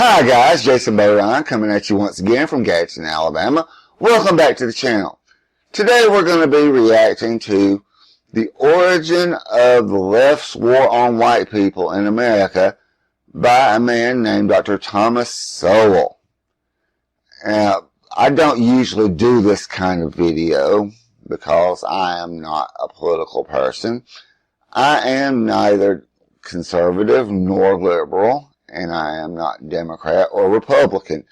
Hi guys, Jason Bayron coming at you once again from Gadsden, Alabama. Welcome back to the channel. Today we're going to be reacting to the origin of the left's war on white people in America by a man named Dr. Thomas Sowell. Now, I don't usually do this kind of video because I am not a political person. I am neither conservative nor liberal, and I am not Democrat or Republican.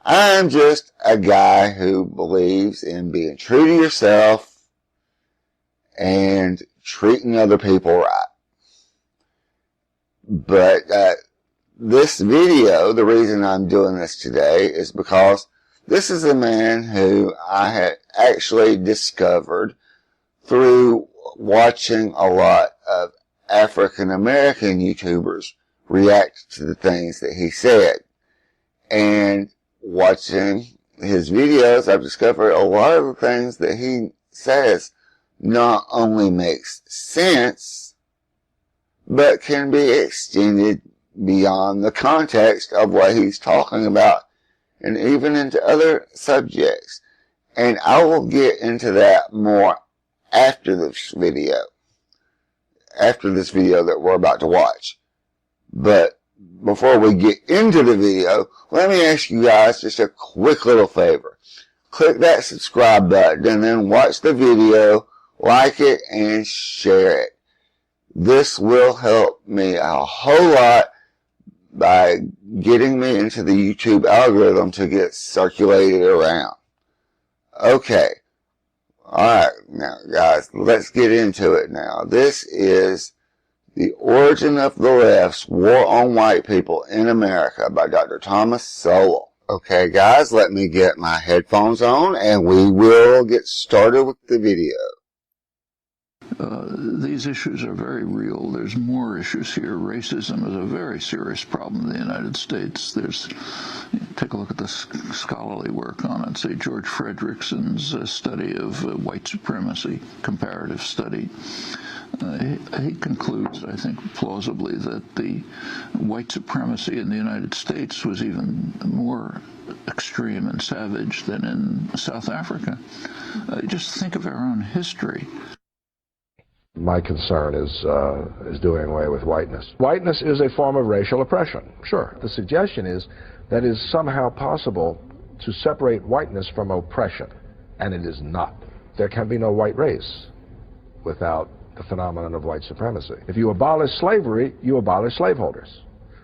I am just a guy who believes in being true to yourself and treating other people right. But this video, the reason I'm doing this today is because this is a man who I had actually discovered through watching a lot of African American YouTubers react to the things that he said. And watching his videos, I've discovered a lot of the things that he says not only makes sense, but can be extended beyond the context of what he's talking about and even into other subjects. And I will get into that more after this video that we're about to watch. But before we get into the video, let me ask you guys just a quick little favor. Click that subscribe button and then watch the video, like it, and share it. This will help me a whole lot by getting me into the YouTube algorithm to get circulated around. Okay. Alright, now guys, let's get into it now. This is The Origin of the Left's War on White People in America by Dr. Thomas Sowell. Okay guys, let me get my headphones on and we will get started with the video. These issues are very real. There's more issues here. Racism is a very serious problem in the United States. Take a look at the scholarly work on it. Say George Fredrickson's study of white supremacy, comparative study. He concludes, I think, plausibly that the white supremacy in the United States was even more extreme and savage than in South Africa. Just think of our own history. My concern is doing away with whiteness. Whiteness is a form of racial oppression, sure. The suggestion is that it is somehow possible to separate whiteness from oppression, and it is not. There can be no white race without the phenomenon of white supremacy. If you abolish slavery, you abolish slaveholders.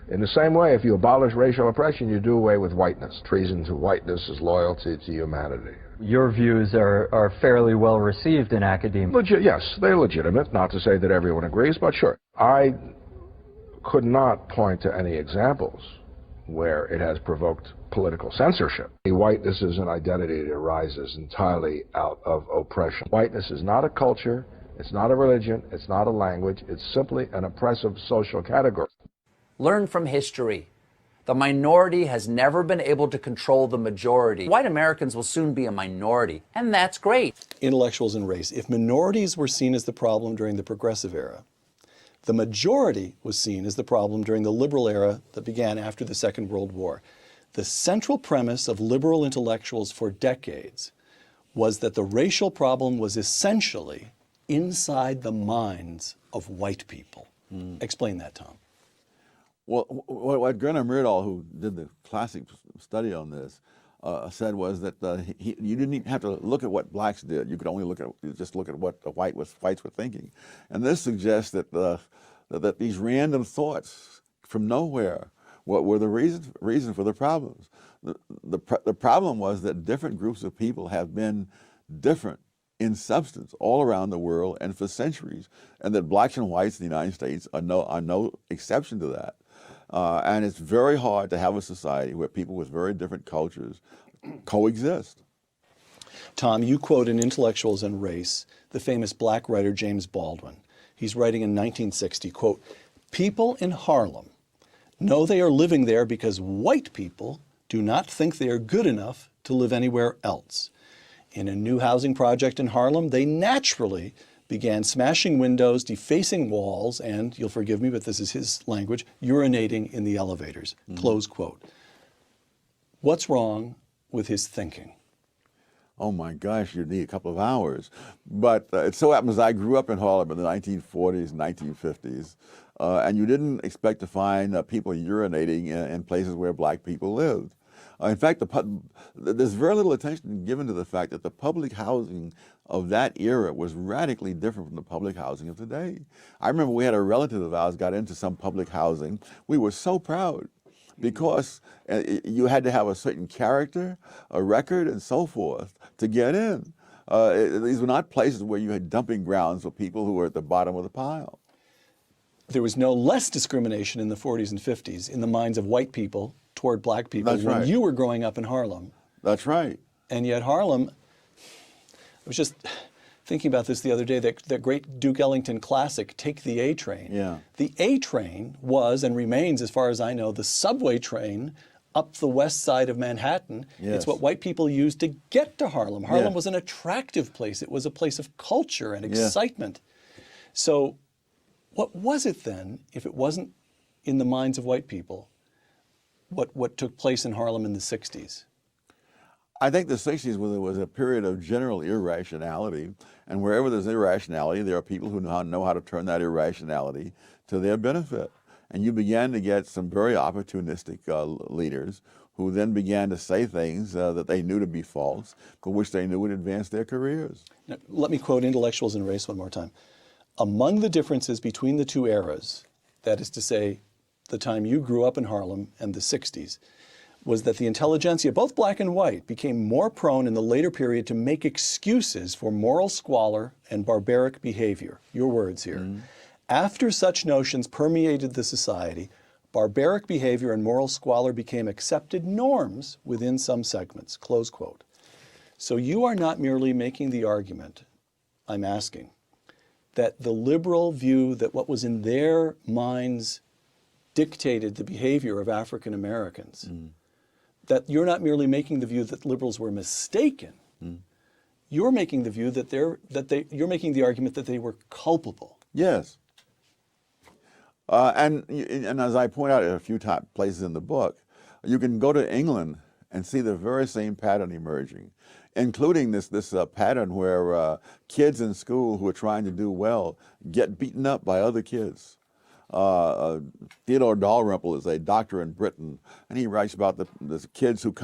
In the same way, if you abolish racial oppression, you do away with whiteness. Treason to whiteness is loyalty to humanity. Your views are fairly well received in academia. Yes, they're legitimate. Not to say that everyone agrees, but sure. I could not point to any examples where it has provoked political censorship. Whiteness is an identity that arises entirely out of oppression. Whiteness is not a culture, it's not a religion, it's not a language, it's simply an oppressive social category. Learn from history. The minority has never been able to control the majority. White Americans will soon be a minority, and that's great. Intellectuals and race. If minorities were seen as the problem during the Progressive era, the majority was seen as the problem during the liberal era that began after the Second World War. The central premise of liberal intellectuals for decades was that the racial problem was essentially inside the minds of white people. Explain that, Tom. Well, what Gunnar Myrdal, who did the classic study on this, said was that you didn't even have to look at what blacks did. You could only look at what the whites were thinking, and this suggests that that these random thoughts from nowhere were the reason for the problems. The problem was that different groups of people have been different in substance all around the world and for centuries, and that blacks and whites in the United States are no exception to that. And it's very hard to have a society where people with very different cultures coexist. Tom, you quote in Intellectuals and Race the famous black writer James Baldwin. He's writing in 1960, quote, "People in Harlem know they are living there because white people do not think they are good enough to live anywhere else. In a new housing project in Harlem, they naturally began smashing windows, defacing walls, and, you'll forgive me, but this is his language, urinating in the elevators." Close quote. What's wrong with his thinking? Oh my gosh, you'd need a couple of hours. But it so happens I grew up in Harlem in the 1940s, 1950s, and you didn't expect to find people urinating in places where black people lived. In fact, there's very little attention given to the fact that the public housing of that era was radically different from the public housing of today. I remember we had a relative of ours got into some public housing. We were so proud because you had to have a certain character, a record, and so forth to get in. These were not places where you had dumping grounds for people who were at the bottom of the pile. There was no less discrimination in the 40s and 50s in the minds of white people toward black people when you were growing up in Harlem. That's right. And yet Harlem, I was just thinking about this the other day, that great Duke Ellington classic, Take the A Train. Yeah. The A Train was and remains, as far as I know, the subway train up the west side of Manhattan. Yes. It's what white people used to get to Harlem. Harlem Yeah. was an attractive place. It was a place of culture and excitement. So what was it then, if it wasn't in the minds of white people, what took place in Harlem in the 60s? I think the 60s was a period of general irrationality, and wherever there's irrationality, there are people who know how to turn that irrationality to their benefit. And you began to get some very opportunistic leaders who then began to say things that they knew to be false, but which they knew would advance their careers. Now, let me quote Intellectuals and Race one more time. Among the differences between the two eras, that is to say, the time you grew up in Harlem and the 60s, was that the intelligentsia, both black and white, became more prone in the later period to make excuses for moral squalor and barbaric behavior. Your words here. Mm-hmm. After such notions permeated the society, barbaric behavior and moral squalor became accepted norms within some segments, close quote. So you are not merely making the argument, I'm asking, that the liberal view that what was in their minds dictated the behavior of African Americans. Mm. That you're not merely making the view that liberals were mistaken. Mm. You're making the view that you're making the argument that they were culpable. Yes. And as I point out at a few places in the book, you can go to England and see the very same pattern emerging, including this pattern where kids in school who are trying to do well get beaten up by other kids. Theodore Dalrymple is a doctor in Britain, and he writes about the kids who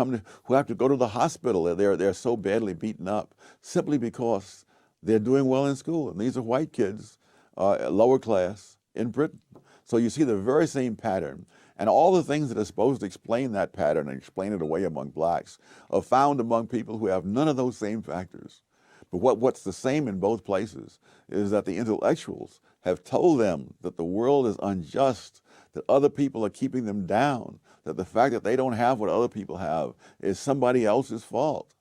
have to go to the hospital. They're so badly beaten up simply because they're doing well in school, and these are white kids, lower class in Britain. So you see the very same pattern, and all the things that are supposed to explain that pattern and explain it away among blacks are found among people who have none of those same factors. But what's the same in both places is that the intellectuals have told them that the world is unjust, that other people are keeping them down, that the fact that they don't have what other people have is somebody else's fault.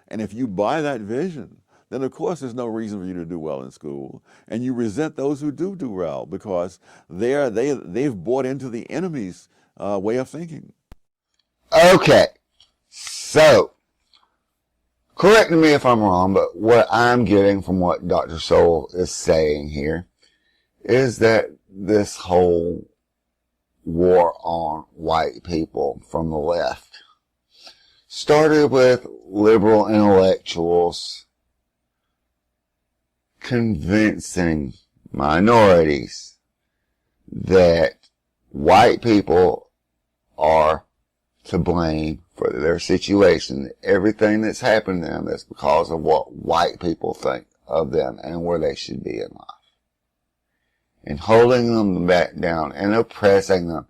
And if you buy that vision, then of course there's no reason for you to do well in school, and you resent those who do well because they've bought into the enemy's way of thinking. Okay, so correct me if I'm wrong, but what I'm getting from what Dr. Sowell is saying here is that this whole war on white people from the left started with liberal intellectuals convincing minorities that white people are to blame for their situation. Everything that's happened to them is because of what white people think of them and where they should be in life. And holding them back down and oppressing them.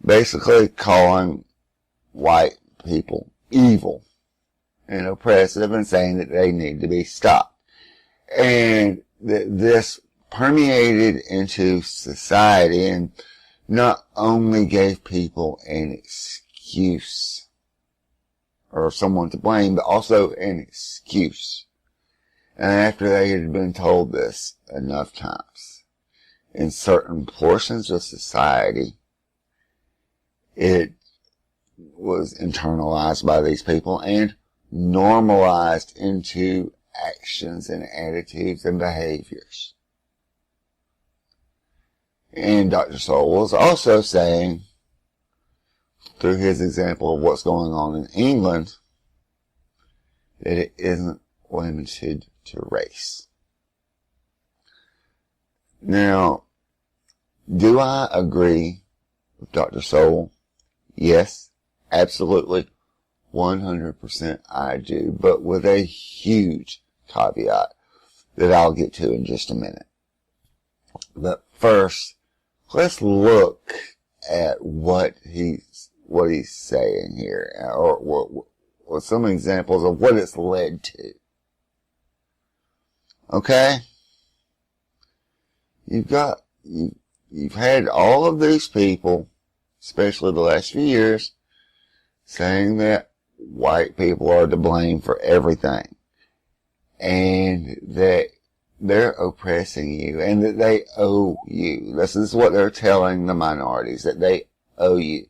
Basically calling white people evil and oppressive and saying that they need to be stopped. And this permeated into society and not only gave people an excuse or someone to blame, but also an excuse. And after they had been told this enough times in certain portions of society, it was internalized by these people and normalized into actions and attitudes and behaviors. And Dr. Sowell was also saying through his example of what's going on in England, that it isn't limited to race. Now, do I agree with Dr. Sowell? Yes, absolutely. 100% I do, but with a huge caveat that I'll get to in just a minute. But first, let's look at what he's saying here, or some examples of what it's led to. Okay? You've had all of these people, especially the last few years, saying that white people are to blame for everything, and that they're oppressing you, and that they owe you. This is what they're telling the minorities, that they owe you.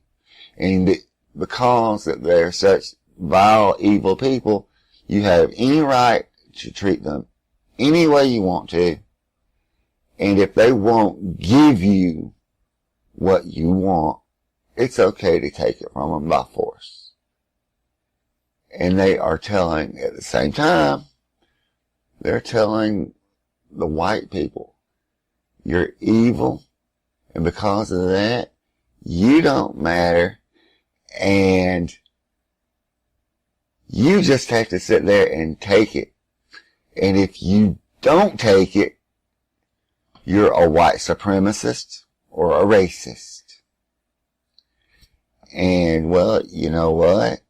And because that they're such vile, evil people, you have any right to treat them any way you want to. And if they won't give you what you want, it's okay to take it from them by force. And they are telling, at the same time, they're telling the white people, you're evil, and because of that, you don't matter, and you just have to sit there and take it. And if you don't take it, you're a white supremacist or a racist. And, well, you know what?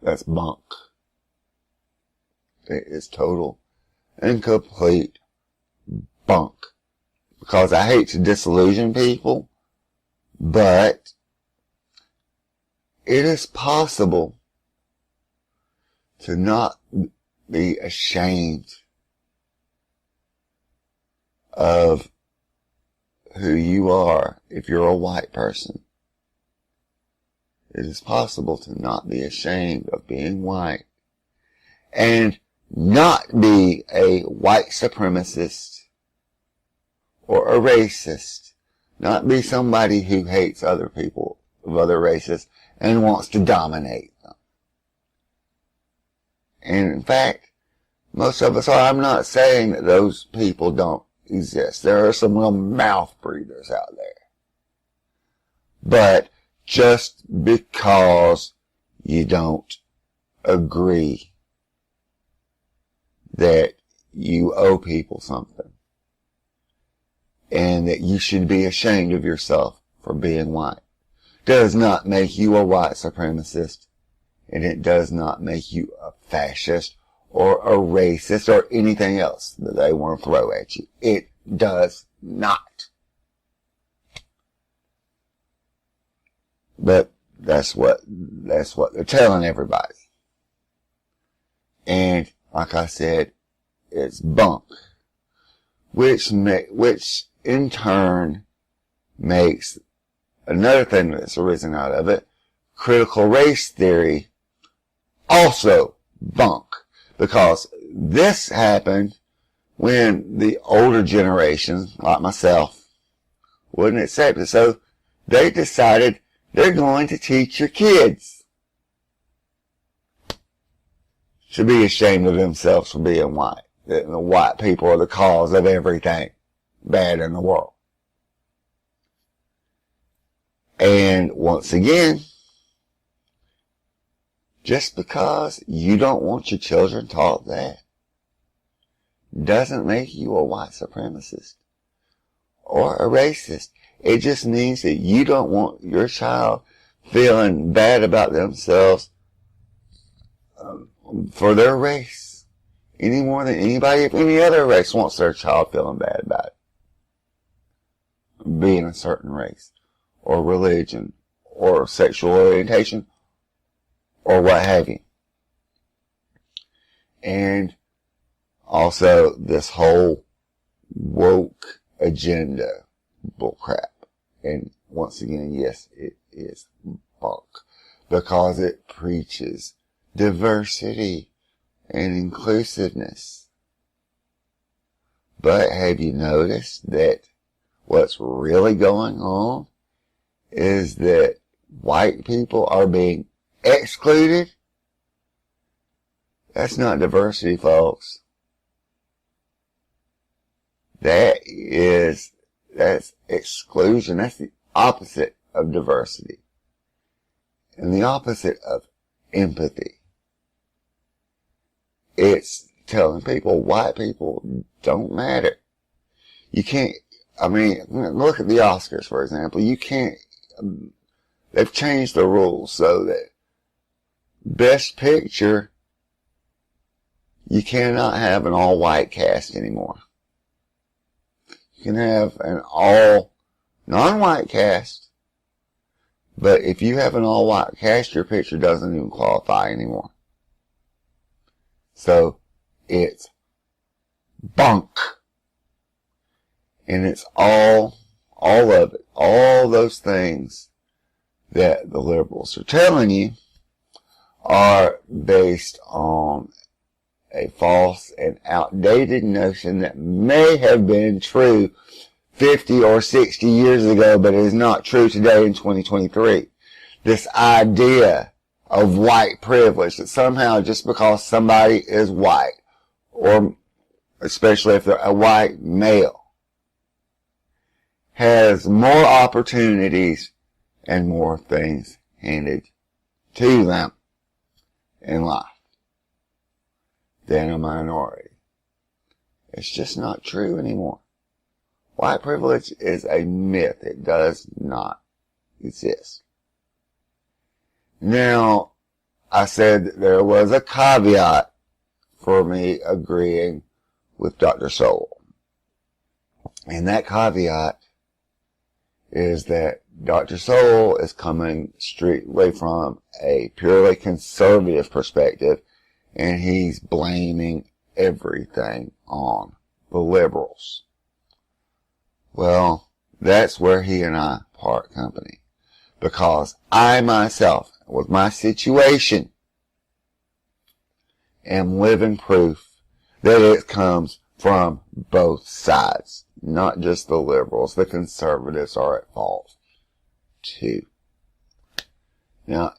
That's bunk. It is total and complete bunk. Because I hate to disillusion people, but it is possible to not be ashamed of who you are if you're a white person. It is possible to not be ashamed of being white and not be a white supremacist or a racist, not be somebody who hates other people of other races and wants to dominate them. And in fact, most of us are. I'm not saying that those people don't exist. There are some real mouth breathers out there. But just because you don't agree that you owe people something and that you should be ashamed of yourself for being white does not make you a white supremacist, and it does not make you a fascist or a racist or anything else that they want to throw at you. It does not. But that's what they're telling everybody. And like I said, it's bunk, which in turn makes another thing that's arisen out of it, critical race theory, also bunk. Because this happened when the older generation, like myself, wouldn't accept it. So they decided they're going to teach your kids to be ashamed of themselves for being white. That the white people are the cause of everything bad in the world. And once again, just because you don't want your children taught that doesn't make you a white supremacist or a racist. It just means that you don't want your child feeling bad about themselves for their race any more than anybody of any other race wants their child feeling bad about it. Being a certain race or religion or sexual orientation or what have you. And also this whole woke agenda bullcrap. And once again, yes, it is bunk. Because it preaches diversity and inclusiveness. But have you noticed that what's really going on is that white people are being excluded, that's not diversity, folks. That's exclusion. That's the opposite of diversity. And the opposite of empathy. It's telling people white people don't matter. You can't, I mean, look at the Oscars, for example. You can't, they've changed the rules so that Best Picture, you cannot have an all-white cast anymore. You can have an all non-white cast, but if you have an all-white cast, your picture doesn't even qualify anymore. So, it's bunk. And it's all of it, all those things that the liberals are telling you are based on a false and outdated notion that may have been true 50 or 60 years ago, but is not true today in 2023. This idea of white privilege, that somehow just because somebody is white, or especially if they're a white male, has more opportunities and more things handed to them in life than a minority. It's just not true anymore. White privilege is a myth. It does not exist. Now, I said that there was a caveat for me agreeing with Dr. Sowell. And that caveat is that Dr. Sowell is coming strictly from a purely conservative perspective, and he's blaming everything on the liberals. Well, that's where he and I part company. Because I myself, with my situation, am living proof that it comes from both sides. Not just the liberals. The conservatives are at fault too. Now,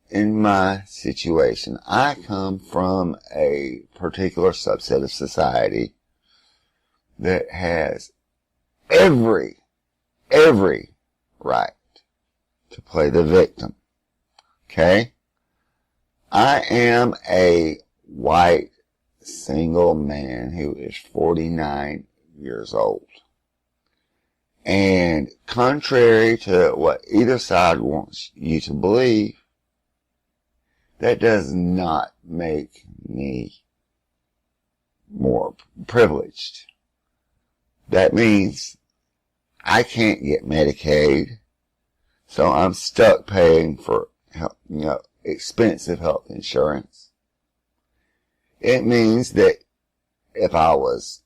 in my situation, I come from a particular subset of society that has every right to play the victim. Okay? I am a white single man who is 49 years old. And contrary to what either side wants you to believe, that does not make me more privileged. That means I can't get Medicaid, so I'm stuck paying for expensive health insurance. It means that if I was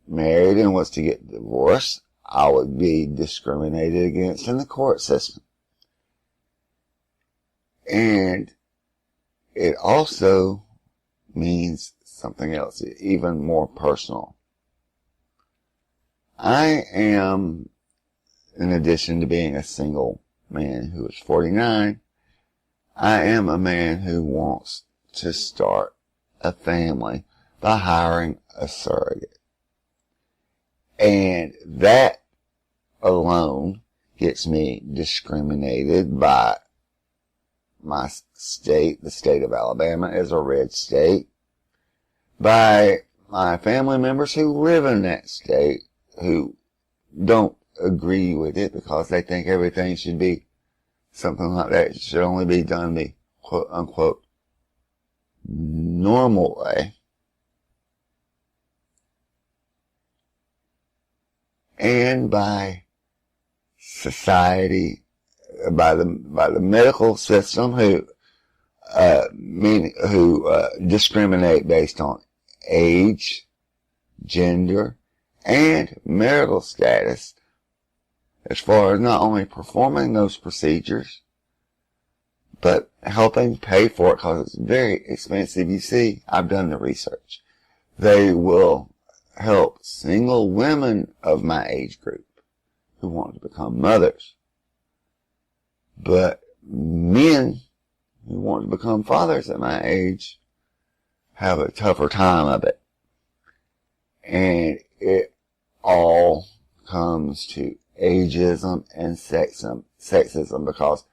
married and was to get divorced, I would be discriminated against in the court system. And it also means something else, even more personal. I am, in addition to being a single man who is 49, I am a man who wants to start a family by hiring a surrogate. And that alone gets me discriminated by my state. The state of Alabama is a red state. By my family members who live in that state who don't agree with it because they think everything should be something like that. It should only be done the quote unquote normal way. And by society, by the medical system who discriminate based on age, gender, and marital status, as far as not only performing those procedures, but helping pay for it because it's very expensive. You see, I've done the research. They will help single women of my age group who want to become mothers. But men who want to become fathers at my age have a tougher time of it. And it all comes to ageism and sexism, because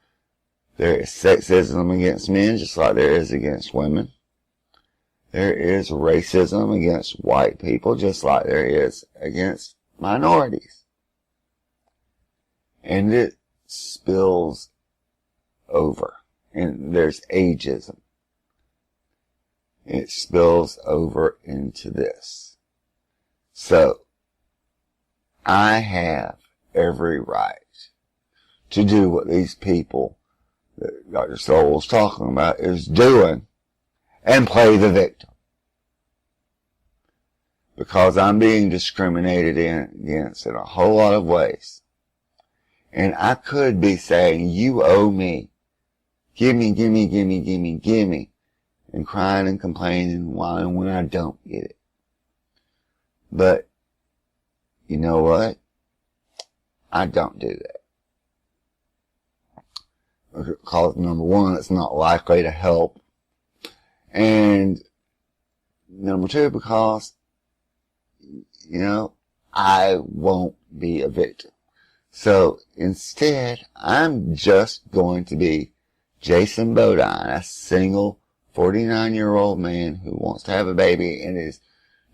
there is sexism against men just like there is against women. There is racism against white people just like there is against minorities. And it spills over. And there's ageism. It spills over into this. So, I have every right to do what these people that Dr. Sowell's talking about is doing and play the victim. Because I'm being discriminated against in a whole lot of ways. And I could be saying, you owe me. Give me, give me, give me, give me, give me. And crying and complaining and whining when I don't get it. But, you know what? I don't do that. Because number one, it's not likely to help. And number two, because, you know, I won't be a victim. So instead, I'm just going to be Jason Bodine, a single 49-year-old man who wants to have a baby and is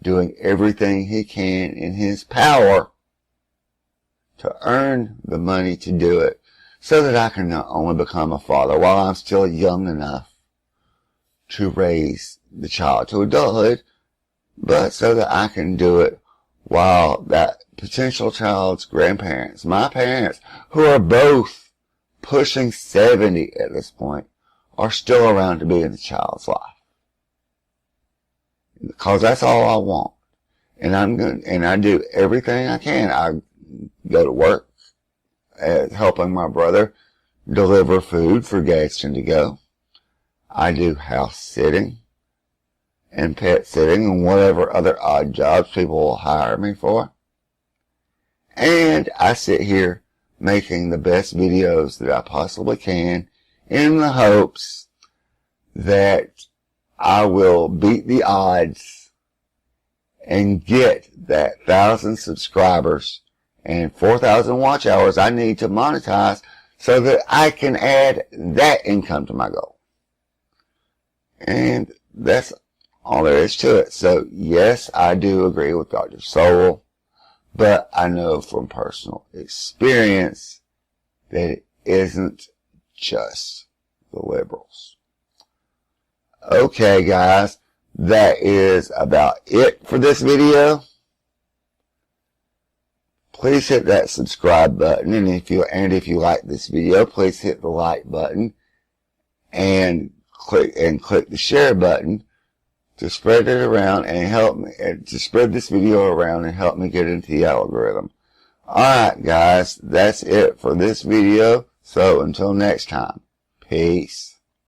doing everything he can in his power to earn the money to do it, so that I can not only become a father while I'm still young enough to raise the child to adulthood, but so that I can do it while that potential child's grandparents, my parents, who are both pushing 70 at this point, are still around to be in the child's life. Because that's all I want. And I do everything I can. I go to work helping my brother deliver food for Gadsden to go. I do house sitting and pet sitting and whatever other odd jobs people will hire me for. And I sit here making the best videos that I possibly can in the hopes that I will beat the odds and get that 1,000 subscribers and 4,000 watch hours I need to monetize so that I can add that income to my goal. And that's all there is to it. So yes, I do agree with Dr. Sowell, but I know from personal experience that it isn't just the liberals. Okay, guys, that is about it for this video. Please hit that subscribe button, and if you like this video, please hit the like button and click the share button to spread it around and help me to spread this video around and help me get into the algorithm. Alright guys, that's it for this video. So until next time, peace.